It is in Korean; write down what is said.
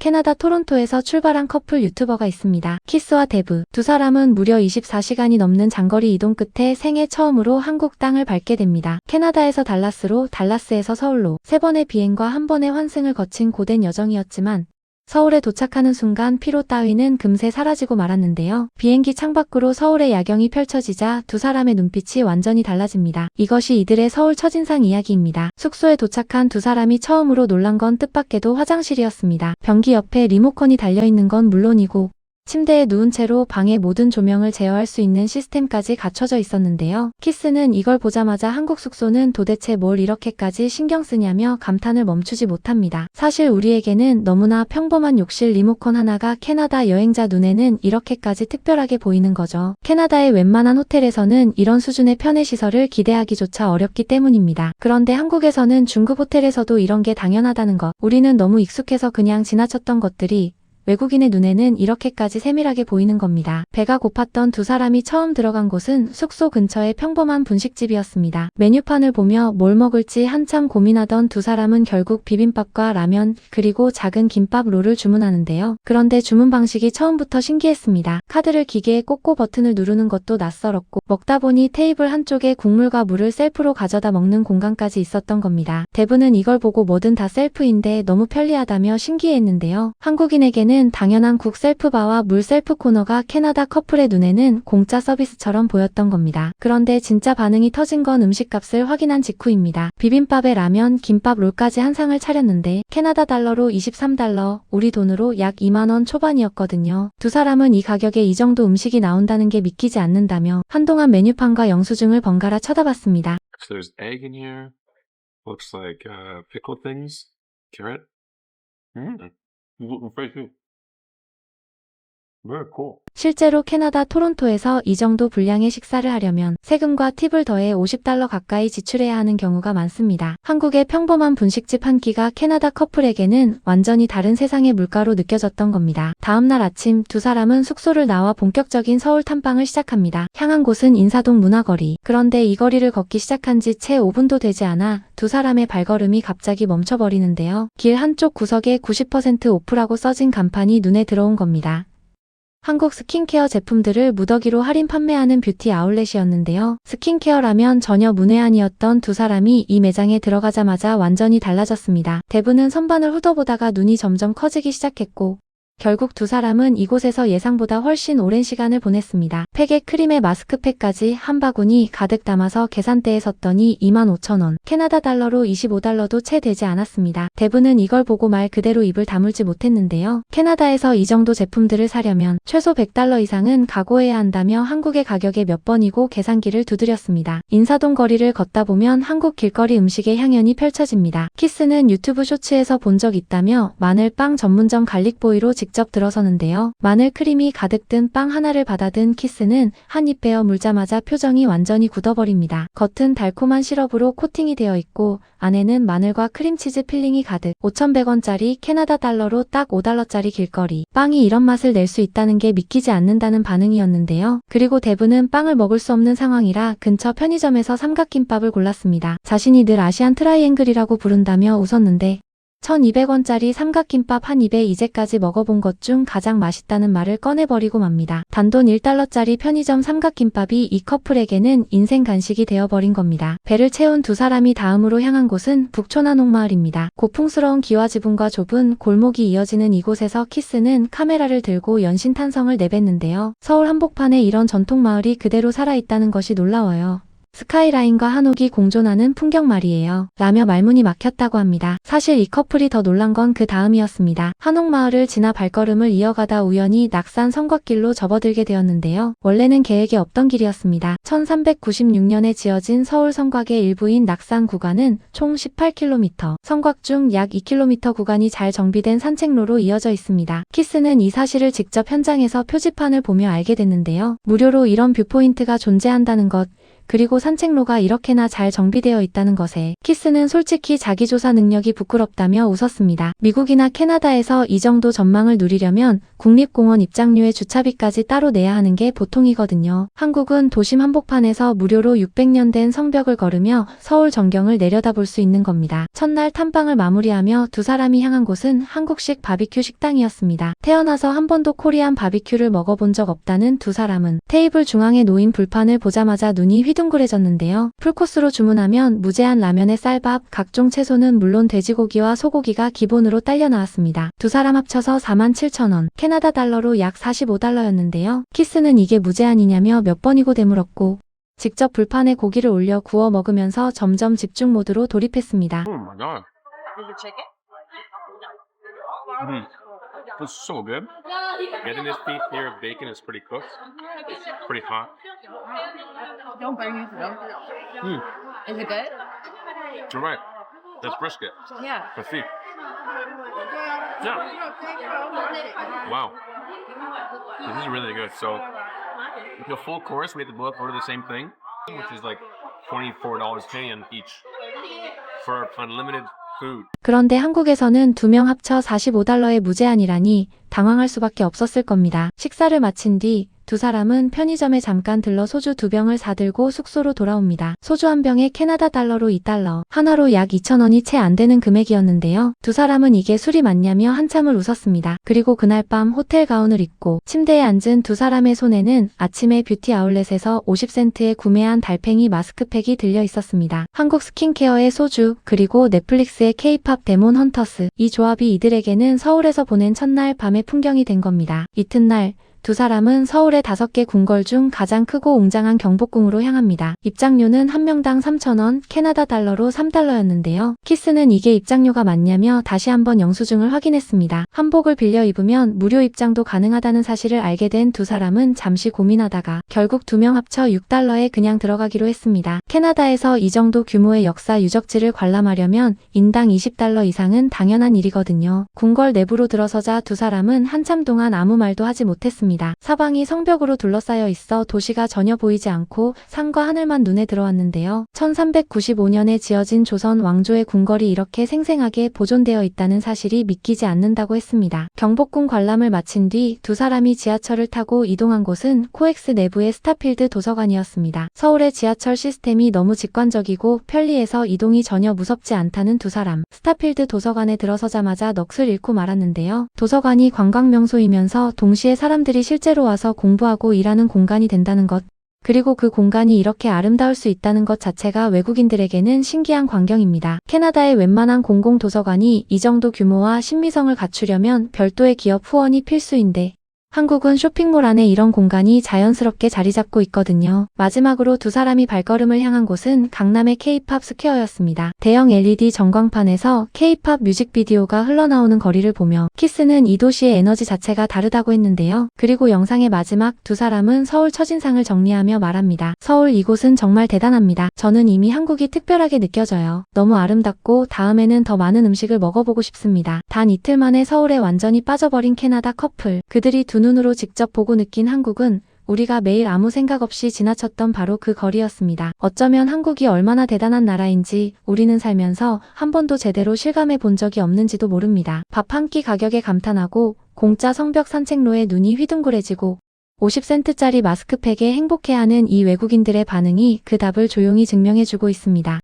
캐나다 토론토에서 출발한 커플 유튜버가 있습니다. 키스와 데브. 두 사람은 무려 24시간이 넘는 장거리 이동 끝에 생애 처음으로 한국 땅을 밟게 됩니다. 캐나다에서 달라스로, 달라스에서 서울로 3번의 비행과 1번의 환승을 거친 고된 여정이었지만 서울에 도착하는 순간 피로 따위는 금세 사라지고 말았는데요. 비행기 창밖으로 서울의 야경이 펼쳐지자 두 사람의 눈빛이 완전히 달라집니다. 이것이 이들의 서울 첫인상 이야기입니다. 숙소에 도착한 두 사람이 처음으로 놀란 건 뜻밖에도 화장실이었습니다. 변기 옆에 리모컨이 달려있는 건 물론이고 침대에 누운 채로 방의 모든 조명을 제어할 수 있는 시스템까지 갖춰져 있었는데요. 키스는 이걸 보자마자 한국 숙소는 도대체 뭘 이렇게까지 신경 쓰냐며 감탄을 멈추지 못합니다. 사실 우리에게는 너무나 평범한 욕실 리모컨 하나가 캐나다 여행자 눈에는 이렇게까지 특별하게 보이는 거죠. 캐나다의 웬만한 호텔에서는 이런 수준의 편의 시설을 기대하기조차 어렵기 때문입니다. 그런데 한국에서는 중급 호텔에서도 이런 게 당연하다는 것. 우리는 너무 익숙해서 그냥 지나쳤던 것들이 외국인의 눈에는 이렇게까지 세밀하게 보이는 겁니다. 배가 고팠던 두 사람이 처음 들어간 곳은 숙소 근처의 평범한 분식집이었습니다. 메뉴판을 보며 뭘 먹을지 한참 고민하던 두 사람은 결국 비빔밥과 라면 그리고 작은 김밥 롤을 주문하는데요. 그런데 주문 방식이 처음부터 신기했습니다. 카드를 기계에 꽂고 버튼을 누르는 것도 낯설었고 먹다 보니 테이블 한쪽에 국물과 물을 셀프로 가져다 먹는 공간까지 있었던 겁니다. 데브는 이걸 보고 뭐든 다 셀프인데 너무 편리하다며 신기해했는데요. 한국인에게는 당연한 국 셀프바와 물 셀프 코너가 캐나다 커플의 눈에는 공짜 서비스처럼 보였던 겁니다. 그런데 진짜 반응이 터진 건 음식값을 확인한 직후입니다. 비빔밥에 라면, 김밥, 롤까지 한 상을 차렸는데 캐나다 달러로 23달러, 우리 돈으로 약 2만원 초반이었거든요. 두 사람은 이 가격에 이 정도 음식이 나온다는 게 믿기지 않는다며 한동안 메뉴판과 영수증을 번갈아 쳐다봤습니다. So there's egg in here. Looks like pickle things. Carrot. Very good. Very cool. 실제로 캐나다 토론토에서 이 정도 분량의 식사를 하려면 세금과 팁을 더해 50달러 가까이 지출해야 하는 경우가 많습니다. 한국의 평범한 분식집 한 끼가 캐나다 커플에게는 완전히 다른 세상의 물가로 느껴졌던 겁니다. 다음날 아침 두 사람은 숙소를 나와 본격적인 서울 탐방을 시작합니다. 향한 곳은 인사동 문화거리. 그런데 이 거리를 걷기 시작한 지 채 5분도 되지 않아 두 사람의 발걸음이 갑자기 멈춰버리는데요. 길 한쪽 구석에 90% 오프라고 써진 간판이 눈에 들어온 겁니다. 한국 스킨케어 제품들을 무더기로 할인 판매하는 뷰티 아울렛이었는데요. 스킨케어라면 전혀 문외한이었던 두 사람이 이 매장에 들어가자마자 완전히 달라졌습니다. 데브는 선반을 훑어보다가 눈이 점점 커지기 시작했고 결국 두 사람은 이곳에서 예상보다 훨씬 오랜 시간을 보냈습니다. 팩에 크림에 마스크팩까지 한 바구니 가득 담아서 계산대에 섰더니 25,000원. 캐나다 달러로 25달러도 채 되지 않았습니다. 데브는 이걸 보고 말 그대로 입을 다물지 못했는데요. 캐나다에서 이 정도 제품들을 사려면 최소 100달러 이상은 각오해야 한다며 한국의 가격에 몇 번이고 계산기를 두드렸습니다. 인사동 거리를 걷다 보면 한국 길거리 음식의 향연이 펼쳐집니다. 키스는 유튜브 쇼츠에서 본 적 있다며 마늘빵 전문점 갈릭보이로 직접 들어서는데요. 마늘 크림이 가득 든 빵 하나를 받아든 키스는 한 입 베어 물자마자 표정이 완전히 굳어버립니다. 겉은 달콤한 시럽으로 코팅이 되어 있고 안에는 마늘과 크림치즈 필링이 가득. 5,100원짜리 캐나다 달러로 딱 5달러짜리 길거리. 빵이 이런 맛을 낼 수 있다는 게 믿기지 않는다는 반응이었는데요. 그리고 데브는 빵을 먹을 수 없는 상황이라 근처 편의점에서 삼각김밥을 골랐습니다. 자신이 늘 아시안 트라이앵글이라고 부른다며 웃었는데 1,200원짜리 삼각김밥 한 입에 이제까지 먹어본 것 중 가장 맛있다는 말을 꺼내버리고 맙니다. 단돈 1달러짜리 편의점 삼각김밥이 이 커플에게는 인생 간식이 되어버린 겁니다. 배를 채운 두 사람이 다음으로 향한 곳은 북촌한옥마을입니다. 고풍스러운 기와 지붕과 좁은 골목이 이어지는 이곳에서 키스는 카메라를 들고 연신탄성을 내뱉는데요. 서울 한복판에 이런 전통마을이 그대로 살아있다는 것이 놀라워요. 스카이라인과 한옥이 공존하는 풍경 말이에요. 라며 말문이 막혔다고 합니다. 사실 이 커플이 더 놀란 건 그 다음이었습니다. 한옥마을을 지나 발걸음을 이어가다 우연히 낙산 성곽길로 접어들게 되었는데요. 원래는 계획에 없던 길이었습니다. 1396년에 지어진 서울 성곽의 일부인 낙산 구간은 총 18km, 성곽 중 약 2km 구간이 잘 정비된 산책로로 이어져 있습니다. 키스는 이 사실을 직접 현장에서 표지판을 보며 알게 됐는데요. 무료로 이런 뷰포인트가 존재한다는 것, 그리고 산책로가 이렇게나 잘 정비되어 있다는 것에 키스는 솔직히 자기 조사 능력이 부끄럽다며 웃었습니다. 미국이나 캐나다에서 이 정도 전망을 누리려면 국립공원 입장료의 주차비까지 따로 내야 하는 게 보통이거든요. 한국은 도심 한복판에서 무료로 600년 된 성벽을 걸으며 서울 전경을 내려다볼 수 있는 겁니다. 첫날 탐방을 마무리하며 두 사람이 향한 곳은 한국식 바비큐 식당이었습니다. 태어나서 한 번도 코리안 바비큐를 먹어본 적 없다는 두 사람은 테이블 중앙에 놓인 불판을 보자마자 눈이 휘둥그레졌는데요. 풀코스로 주문하면 무제한 라면에 쌀밥, 각종 채소는 물론 돼지고기와 소고기가 기본으로 딸려 나왔습니다. 두 사람 합쳐서 47,000원, 캐나다 달러로 약 45달러였는데요. 키스는 이게 무제한이냐며 몇 번이고 되물었고 직접 불판에 고기를 올려 구워 먹으면서 점점 집중 모드로 돌입했습니다. Oh my god. Did you check it? Mm. It's so good. Getting this piece here of bacon is pretty cooked. Pretty hot. Don't burn yourself. Mm. Is it good? You're right. That's brisket. Yeah. For beef. Yeah. Wow. This is really good. So, the full course, we had to both order the same thing, which is like $24 Canadian each for unlimited food. 그런데 한국에서는 두 명 합쳐 45달러의 무제한이라니 당황할 수밖에 없었을 겁니다. 식사를 마친 뒤 두 사람은 편의점에 잠깐 들러 소주 2병을 사들고 숙소로 돌아옵니다. 소주 한 병에 캐나다 달러로 2달러, 하나로 약 2,000원이 채 안 되는 금액이었는데요. 두 사람은 이게 술이 맞냐며 한참을 웃었습니다. 그리고 그날 밤 호텔 가운을 입고 침대에 앉은 두 사람의 손에는 아침에 뷰티 아울렛에서 50센트에 구매한 달팽이 마스크팩이 들려 있었습니다. 한국 스킨케어의 소주, 그리고 넷플릭스의 K-팝 데몬 헌터스. 이 조합이 이들에게는 서울에서 보낸 첫날 밤의 풍경이 된 겁니다. 이튿날 두 사람은 서울의 5개 궁궐 중 가장 크고 웅장한 경복궁으로 향합니다. 입장료는 한 명당 3,000원, 캐나다 달러로 3달러였는데요. 키스는 이게 입장료가 맞냐며 다시 한번 영수증을 확인했습니다. 한복을 빌려 입으면 무료 입장도 가능하다는 사실을 알게 된 두 사람은 잠시 고민하다가 결국 두 명 합쳐 6달러에 그냥 들어가기로 했습니다. 캐나다에서 이 정도 규모의 역사 유적지를 관람하려면 인당 20달러 이상은 당연한 일이거든요. 궁궐 내부로 들어서자 두 사람은 한참 동안 아무 말도 하지 못했습니다. 사방이 성벽으로 둘러싸여 있어 도시가 전혀 보이지 않고 산과 하늘만 눈에 들어왔는데요. 1395년에 지어진 조선 왕조의 궁궐이 이렇게 생생하게 보존되어 있다는 사실이 믿기지 않는다고 했습니다. 경복궁 관람을 마친 뒤 두 사람이 지하철을 타고 이동한 곳은 코엑스 내부의 스타필드 도서관이었습니다. 서울의 지하철 시스템이 너무 직관적이고 편리해서 이동이 전혀 무섭지 않다는 두 사람. 스타필드 도서관에 들어서자마자 넋을 잃고 말았는데요. 도서관이 관광 명소이면서 동시에 사람들이 실제로 와서 공부하고 일하는 공간이 된다는 것, 그리고 그 공간이 이렇게 아름다울 수 있다는 것 자체가 외국인들에게는 신기한 광경입니다. 캐나다의 웬만한 공공도서관이 이 정도 규모와 신미성을 갖추려면 별도의 기업 후원이 필수인데 한국은 쇼핑몰 안에 이런 공간이 자연스럽게 자리 잡고 있거든요. 마지막으로 두 사람이 발걸음을 향한 곳은 강남의 K-팝 스퀘어였습니다. 대형 LED 전광판에서 K-팝 뮤직비디오가 흘러나오는 거리를 보며 키스는 이 도시의 에너지 자체가 다르다고 했는데요. 그리고 영상의 마지막 두 사람은 서울 첫인상을 정리하며 말합니다. 서울 이곳은 정말 대단합니다. 저는 이미 한국이 특별하게 느껴져요. 너무 아름답고 다음에는 더 많은 음식을 먹어보고 싶습니다. 단 이틀 만에 서울에 완전히 빠져버린 캐나다 커플. 그들이 두 눈으로 직접 보고 느낀 한국은 우리가 매일 아무 생각 없이 지나쳤던 바로 그 거리였습니다. 어쩌면 한국이 얼마나 대단한 나라인지 우리는 살면서 한 번도 제대로 실감해 본 적이 없는지도 모릅니다. 밥 한 끼 가격에 감탄하고 공짜 성벽 산책로에 눈이 휘둥그레지고 50센트짜리 마스크팩에 행복해하는 이 외국인들의 반응이 그 답을 조용히 증명해주고 있습니다.